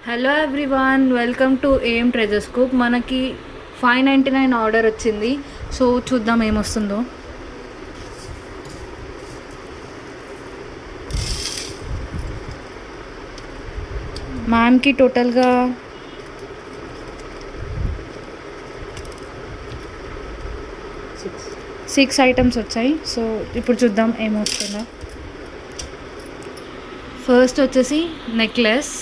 Hello everyone, welcome to AM treasure scoop. మనకి 599 order వచ్చింది. So చూద్దాం ఏమొస్తుందో. మ్యామ్కి టోటల్గా 6 ఐటమ్స్ వచ్చాయి. సో ఇప్పుడు చూద్దాం ఏమొస్తుందో. ఫస్ట్ వచ్చేసి నెక్లెస్.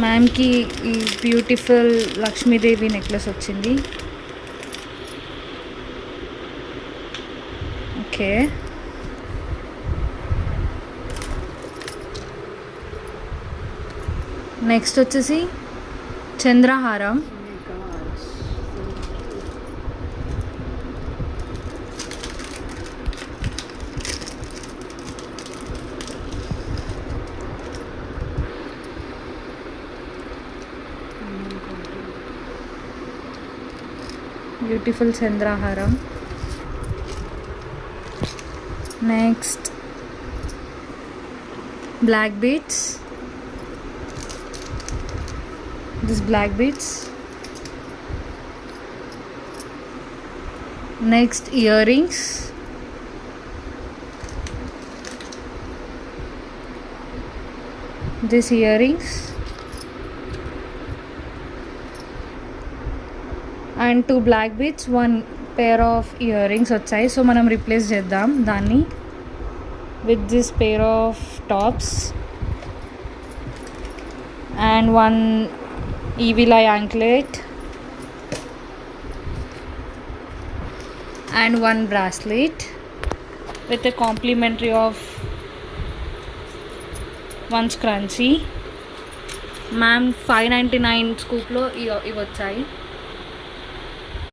మ్యామ్కి ఈ బ్యూటిఫుల్ లక్ష్మీదేవి నెక్లెస్ వచ్చింది. ఓకే, నెక్స్ట్ వచ్చేసి చంద్రహారం. బ్యూటిఫుల్ చంద్రహారం. Next black beads. This black beads. Next earrings. This earrings and 2 black beads, 1 pair of earrings వచ్చాయి. సో మనం రీప్లేస్ చేద్దాం దాన్ని with this pair of tops and 1 evil eye anklet and 1 bracelet with a complimentary of 1 scrunchie. Ma'am 599 స్కూప్లో ఇవి వచ్చాయి.